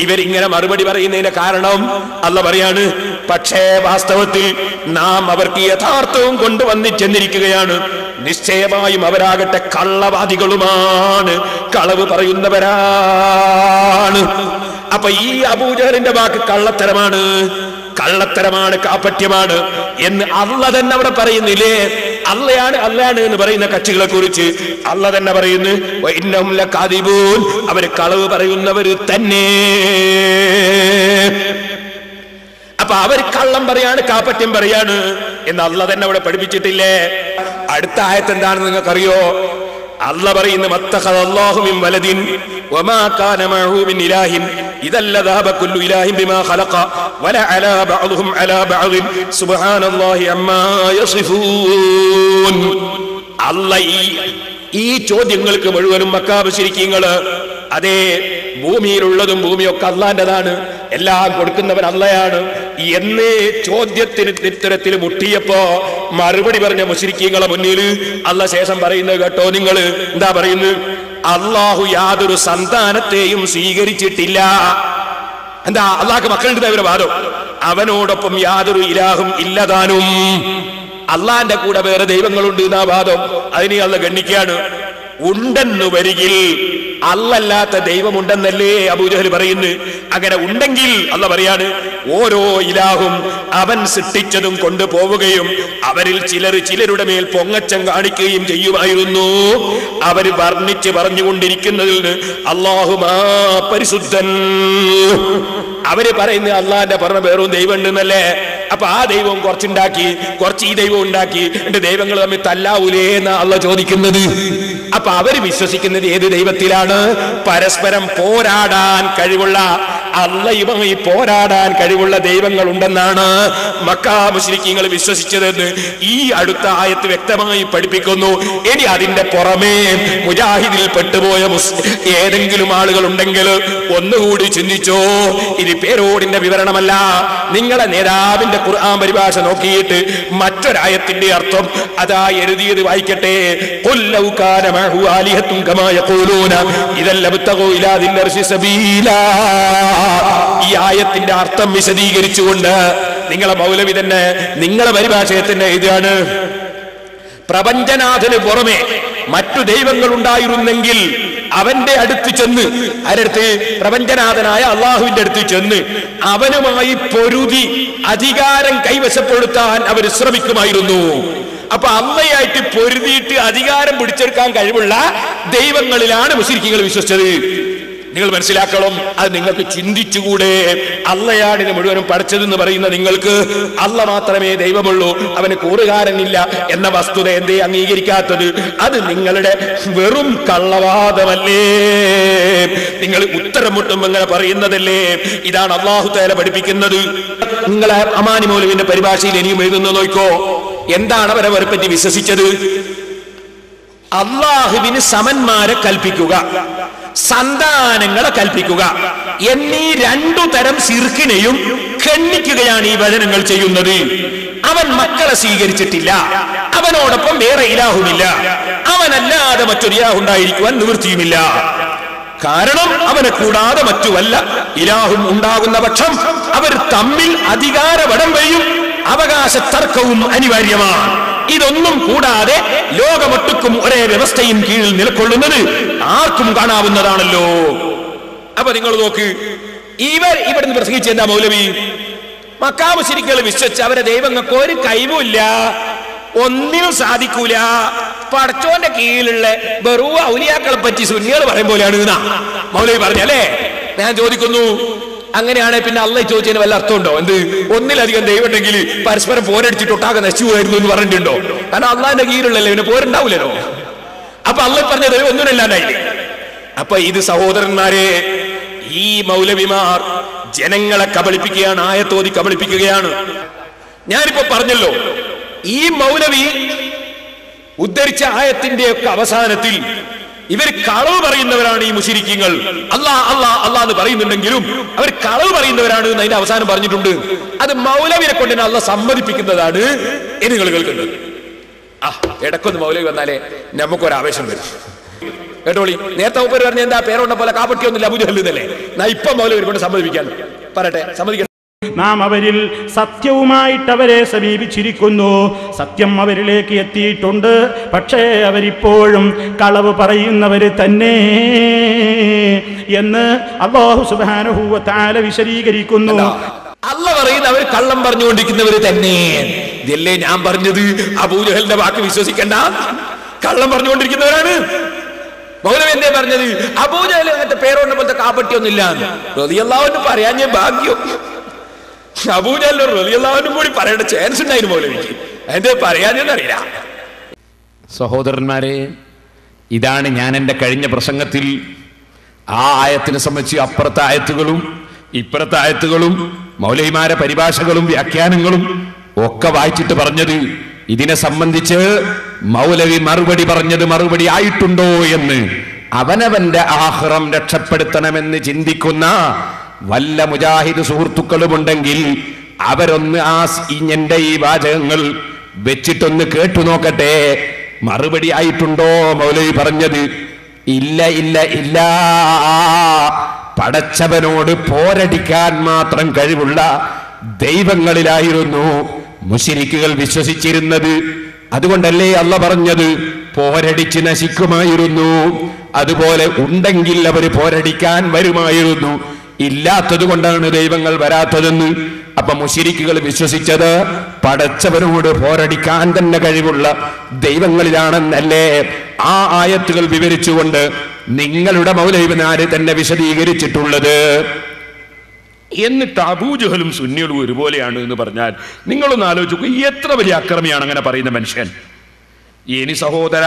ഇവരിങ്ങനെ മറുപടി പറയുന്നതിന്റെ കാരണം അല്ലാഹു പറയാണ്, പക്ഷേ വാസ്തവത്തിൽ നാം അവർക്ക് യഥാർത്ഥവും കൊണ്ടുവന്ന് ചെന്നിരിക്കുകയാണ്. നിശ്ചയമായും അവരാകട്ടെ കള്ളവാദികളുമാണ്, കളവ് പറയുന്നവരാണ്. അപ്പൊ ഈ അബൂജഹലിന്റെ വാക്ക് കള്ളത്തരമാണ്, കാപട്യമാണ് എന്ന് അല്ലാഹു തന്നെ അവിടെ പറയുന്നില്ലേ? അള്ളയാണ് എന്ന് പറയുന്ന കക്ഷികളെ കുറിച്ച് അല്ലാഹു തന്നെ പറയുന്നു, വഇന്നഹും ലകാദിബൂൻ, അവര് കളവ് പറയുന്നവര് തന്നെ. അപ്പൊ അവർ കള്ളം പറയാണ്, കാപട്യം പറയാണ് എന്ന് അല്ലാഹു തന്നെ അവിടെ പഠിപ്പിച്ചിട്ടില്ലേ? അടുത്ത ആയത്ത് എന്താണെന്ന് നിങ്ങൾക്കറിയോ? അല്ലാഹു പറയുന്നു, മത്തഖദല്ലാഹു മിൻ വലദിൻ വമാ കാന മഅഹു മിൻ ഇലാഹിൻ ഇദൽ ലദഹബ കുല്ലു ഇലാഹിൻ ബിമാ ഖലഖ വലഅലാ ബഅദുഹും അലാ ബഅദിൻ സുബ്ഹാനല്ലാഹി അമ്മാ യസിഫൂൻ. അല്ലാഹ് ഈ ചോദ്യങ്ങൾക്ക് മുഴുവനും മക്കാ മുശ്രിക്കീങ്ങള് അതേ ഭൂമിയിലുള്ളതും ഭൂമിയൊക്കെ അള്ളാന്റെതാണ്, എല്ലാം കൊടുക്കുന്നവൻ അള്ളയാണ് എന്ന് ചോദ്യത്തിന് ഉത്തരത്തിൽ മുട്ടിയപ്പോ മറുപടി പറഞ്ഞ മുശ്രിക്കീങ്ങളെ മുന്നിൽ അള്ളാഹ് ശേഷം പറയുന്നത് കേട്ടോ നിങ്ങൾ. എന്താ പറയുന്നത്? അള്ളാഹു യാതൊരു സന്താനത്തെയും സ്വീകരിച്ചിട്ടില്ല. എന്താ അള്ളാഹ്ക്ക് മക്കളുടെ അവരുടെ വാദം? അവനോടൊപ്പം യാതൊരു ഇലാഹും ഇല്ലതാനും, അള്ളാന്റെ കൂടെ വേറെ ദൈവങ്ങളുണ്ട് എന്നാ വാദം. അതിനെ അള്ളാഹ് ഗണ്ണിക്കാണ്. ഉണ്ടെന്നു വരികിൽ അല്ലല്ലാത്ത ദൈവമുണ്ടെന്നല്ലേ അബൂജഹൽ പറയുന്നു. അങ്ങനെ ഉണ്ടെങ്കിൽ അല്ലാഹ് പറയാണ്, ഓരോ ഇലാഹും അവൻ സൃഷ്ടിച്ചതും കൊണ്ടുപോവുകയും അവരിൽ ചിലരുടെ മേൽ പൊങ്ങച്ചം കാണിക്കുകയും ചെയ്യുമായിരുന്നു. അവര് വർണ്ണിച്ച് പറഞ്ഞുകൊണ്ടിരിക്കുന്നതിൽ അല്ലാഹു പരിശുദ്ധൻ. അവര് പറയുന്നത് അള്ളാന്റെ പറഞ്ഞ വേറും ദൈവം ഉണ്ടെന്നല്ലേ? അപ്പൊ ആ ദൈവം കുറച്ചുണ്ടാക്കി, കുറച്ച് ഈ ദൈവം ഉണ്ടാക്കി, എന്റെ ദൈവങ്ങൾ തമ്മിൽ തല്ലാവൂലേ എന്നാ അള്ളാഹ് ചോദിക്കുന്നത്. അപ്പൊ അവര് വിശ്വസിക്കുന്നത് ഏത് ദൈവത്തിലാണ്? പരസ്പരം പോരാടാൻ കഴിവുള്ള, അള്ളയുമായി പോരാടാൻ കഴിവുള്ള ദൈവങ്ങൾ ഉണ്ടെന്നാണ് മക്കാ മുശ്രിക്കീങ്ങൾ വിശ്വസിച്ചതെന്ന് ഈ അടുത്ത ആയത്ത് വ്യക്തമായി പഠിപ്പിക്കുന്നു. ഇനി അതിന്റെ പുറമേ മുജാഹിദിൽ പെട്ടുപോയ ഏതെങ്കിലും ആളുകൾ ഉണ്ടെങ്കിൽ ഒന്നുകൂടി ചിന്തിച്ചോ. ഇത് പേരോടിന്റെ വിവരണമല്ല. നിങ്ങളെ നേതാവിന്റെ ഖുർആൻ പരിഭാഷ നോക്കിയിട്ട് മറ്റൊരായത്തിന്റെ അർത്ഥം അതാ എഴുതിയത് വായിക്കട്ടെ. ഖുൽ ലൗ കാന മഅഹു ആലിഹത്തുൻ കമാ യഖൂലൂന ഇദൽ ലബ്തഗൂ ഇലാ ദിൽ അർശി സബീലാ. ഈ ആയത്തിന്റെ അർത്ഥം വിശദീകരിച്ചുകൊണ്ട് നിങ്ങളെ മൗലവി തന്നെ നിങ്ങളെ പരിഭാഷയെ തന്നെ എഴുതുകയാണ്, പ്രപഞ്ചനാഥന് പുറമെ മറ്റു ദൈവങ്ങൾ ഉണ്ടായിരുന്നെങ്കിൽ അവന്റെ അടുത്ത് ചെന്ന്, ആരടുത്ത്? പ്രപഞ്ചനാഥനായ അള്ളാഹുവിന്റെ അടുത്ത് ചെന്ന് അവനുമായി പൊരുതി അധികാരം കൈവശപ്പെടുത്താൻ അവർ ശ്രമിക്കുമായിരുന്നു. അപ്പൊ അള്ളയായിട്ട് പൊരുതിയിട്ട് അധികാരം പിടിച്ചെടുക്കാൻ കഴിവുള്ള ദൈവങ്ങളിലാണ് മുശ്രിക്കുകൾ വിശ്വസിച്ചത്. നിങ്ങൾ മനസ്സിലാക്കണം, അത് നിങ്ങൾക്ക് ചിന്തിച്ചുകൂടെ? അള്ളയാണ് ഇത് മുഴുവനും പഠിച്ചതെന്ന് പറയുന്ന നിങ്ങൾക്ക് അള്ള മാത്രമേ ദൈവമുള്ളൂ, അവന് കൂറുകാരനില്ല എന്ന വസ്തുത എന്തേ അംഗീകരിക്കാത്തത്? അത് നിങ്ങളുടെ വെറും കള്ളവാദമല്ലേ? നിങ്ങൾ ഉത്തരം മുട്ടും ഇങ്ങനെ പറയുന്നതല്ലേ? ഇതാണ് അല്ലാഹു തആല പഠിപ്പിക്കുന്നത്. നിങ്ങളെ അമാനി മൗലവിന്റെ പരിഭാഷയിൽ ഇനിയും എഴുതുന്ന നോക്കോ. എന്താണ് അവരവരെ പറ്റി വിശ്വസിച്ചത്? അള്ളാഹുവിന് സമന്മാരെ കൽപ്പിക്കുക, സന്താനങ്ങളെ കൽപ്പിക്കുക എന്നീ രണ്ടു തരം ശിർക്കിനെയും ഖണ്ഡിക്കുകയാണ് ഈ വചനങ്ങൾ ചെയ്യുന്നത്. അവൻ മക്കളെ സ്വീകരിച്ചിട്ടില്ല, അവനോടൊപ്പം വേറെ ഇലാഹുമില്ല, അവനല്ലാതെ മറ്റൊരു ഇലാഹ് ഉണ്ടായിരിക്കുവാൻ നിവൃത്തിയുമില്ല. കാരണം അവനെ കൂടാതെ മറ്റു വല്ല ഇലാഹും ഉണ്ടാകുന്ന പക്ഷം അവർ തമ്മിൽ അധികാര വടംവലിയും അവകാശ തർക്കവും അനിവാര്യമാണ്. ഇതൊന്നും കൂടാതെ ലോകമൊട്ടുക്കും ഒരേ വ്യവസ്ഥയും കീഴിൽ നിലകൊള്ളുന്നത് ആർക്കും കാണാവുന്നതാണല്ലോ. അപ്പൊ നിങ്ങൾ നോക്ക്, ഇവിടുന്ന് പ്രസംഗിച്ച എന്താ മൗലവി? മക്കാ മുശ്രിക്കുകൾ വിശ്വസിച്ച് അവരെ ദൈവങ്ങൾക്ക് ഒരു കഴിവുമില്ല, ഒന്നിനും സാധിക്കൂല, പടച്ചോന്റെ കീഴിലുള്ള ബറു ഔലിയാക്കളെ പറ്റി സുന്നികൾ പറയും പോലെയാണ് എന്നാ മൗലവി പറഞ്ഞല്ലേ? ഞാൻ ചോദിക്കുന്നു, അങ്ങനെയാണെ പിന്നെ അള്ളാഹ് ചോദിച്ചതിന് വല്ല അർത്ഥമുണ്ടോ? എന്ത് ഒന്നിലധികം ദൈവം ഉണ്ടെങ്കിൽ പരസ്പരം പോരടിച്ചിട്ട് ഒട്ടാകെ നശിച്ചു പോയിരുന്നു എന്ന് പറഞ്ഞിട്ടുണ്ടോ? കാരണം അള്ളാഹിന്റെ കീഴിലുള്ളല്ലേ, പിന്നെ പോരുണ്ടാവില്ലല്ലോ. അപ്പൊ അള്ളാഹ് പറഞ്ഞ ദൈവം ഒന്നിനല്ലാണ്ടായി. അപ്പൊ ഇത് സഹോദരന്മാരെ, ഈ മൗലവിമാർ ജനങ്ങളെ കബളിപ്പിക്കുകയാണ്, ആയത്തോതി കബളിപ്പിക്കുകയാണ്. ഞാനിപ്പോ പറഞ്ഞല്ലോ, ഈ മൗലവി ഉദ്ധരിച്ച ആയത്തിന്റെ ഒക്കെ അവസാനത്തിൽ ഇവർ കളവ് പറയുന്നവരാണ്. ഈ മുശ്രിക്കുകൾ അല്ലാഹ് അല്ലാഹ് അല്ലാഹ് എന്ന് പറയുന്നുണ്ടെങ്കിലും അവർ കളവ് പറയുന്നവരാണ് എന്ന് അതിന്റെ അവസാനം പറഞ്ഞിട്ടുണ്ട്. അത് മൗലവിനെ കൊണ്ട് തന്നെ അല്ലാഹ് സമ്മതിപ്പിക്കുന്നതാണ് എന്ന് നിങ്ങൾ കേൾക്കുന്നത്. ഇടക്കൊന്ന് മൗലവി വന്നാലേ നമുക്കൊരാവേശം വരും. കേട്ടോളി. നേരത്തെ ഉപ്പര് പറഞ്ഞ എന്താ പേരുണ്ട പോലെ കാപ്പട്ടിയൊന്നുമില്ല അബൂജഹൽ എന്നല്ലേ. ഇപ്പം മൗലവി കൊണ്ട് സമ്മതിപ്പിക്കാൻ പറയട്ടെ, സമ്മതിക്കട്ടെ. നാം അവരിൽ സത്യവുമായിട്ട് അവരെ സമീപിച്ചിരിക്കുന്നു, സത്യം അവരിലേക്ക് എത്തിയിട്ടുണ്ട്. പക്ഷേ അവരിപ്പോഴും കളവ് പറയുന്നവര് തന്നെ എന്ന് അല്ലാഹു സുബ്ഹാനഹു വ തആല വിശദീകരിക്കുന്നു. അല്ലാഹു പറയുന്ന അവർ കള്ളം പറഞ്ഞുകൊണ്ടിരിക്കുന്നവര് തന്നെ. ഇതല്ലേ ഞാൻ പറഞ്ഞത്, അബൂജഹലിന്റെ വാക്ക് വിശ്വസിക്കണ്ട, കള്ളം പറഞ്ഞുകൊണ്ടിരിക്കുന്നവരാണ്. മൗലവി എന്തേ പറഞ്ഞത്? അബൂജഹൽ അങ്ങനത്തെ പേരുള്ള പോലത്തെ കാപ്പട്ടിയൊന്നുമില്ല റളിയല്ലാഹു അൻഹു പറയാൻ ഞാൻ ഭാഗ്യം. അബൂജഹൽ റളിയല്ലാഹു അൻഹു കൂടി പറയേണ്ട ചാൻസ് ഉണ്ടായിരുന്നു മൗലവിക്ക്, എന്തേ പറയാനെന്നറിയില്ല. സഹോദരന്മാരെ, ഇതാണ് ഞാൻ എൻ്റെ കഴിഞ്ഞ പ്രസംഗത്തിൽ ആ ആയത്തിനെ സംബന്ധിച്ച് അപ്പുറത്തെ ആയത്തുകളും ഇപ്പുറത്തെ ആയത്തുകളും മൗലവിമാരെ പരിഭാഷകളും വ്യാഖ്യാനങ്ങളും ഒക്കെ വായിച്ചിട്ട് പറഞ്ഞത്. ഇതിനെ സംബന്ധിച്ച് മൗലവി മറുപടി പറഞ്ഞത് മറുപടി ആയിട്ടുണ്ടോ എന്ന് അവനവന്റെ ആഖിറം രക്ഷപ്പെടുത്തണമെന്ന് ചിന്തിക്കുന്ന വല്ല മുജാഹിദ് സുഹൃത്തുക്കളുമുണ്ടെങ്കിൽ അവരൊന്ന് എന്റെ ഈ വാചകങ്ങൾ വെച്ചിട്ടൊന്ന് കേട്ടു നോക്കട്ടെ. മറുപടി ആയിട്ടുണ്ടോ മൗലവി പറഞ്ഞത്? ഇല്ല ഇല്ല ഇല്ല. പടച്ചവനോട് പോരടിക്കാൻ മാത്രം കഴിവുള്ള ദൈവങ്ങളിലായിരുന്നു മുശ്രിക്കുകൾ വിശ്വസിച്ചിരുന്നത്. അതുകൊണ്ടല്ലേ അല്ലാഹു പറഞ്ഞത് പോരടിച്ച് നശിക്കുമായിരുന്നു. അതുപോലെ ഉണ്ടെങ്കിൽ അവര് പോരടിക്കാൻ വരുമായിരുന്നു. ഇല്ലാത്തത് കൊണ്ടാണ് ദൈവങ്ങൾ വരാത്തതെന്ന്. അപ്പൊ മുശ്രിക്കുകൾ വിശ്വസിച്ചത് പടച്ചവനോട് പോരടിക്കാൻ തന്നെ കഴിവുള്ള ദൈവങ്ങളിലാണെന്നല്ലേ ആ ആയത്തുകൾ വിവരിച്ചുകൊണ്ട് നിങ്ങളുടെ മൗലവിമാര് തന്നെ വിശദീകരിച്ചിട്ടുള്ളത്. എന്നിട്ട് അബൂജഹലും സുന്നികളും ഒരുപോലെയാണ് എന്ന് പറഞ്ഞാൽ നിങ്ങളൊന്ന് ആലോചിക്കൂ, എത്ര വലിയ അക്രമിയാണ് അങ്ങനെ പറയുന്ന മനുഷ്യൻ. ഇനി സഹോദര,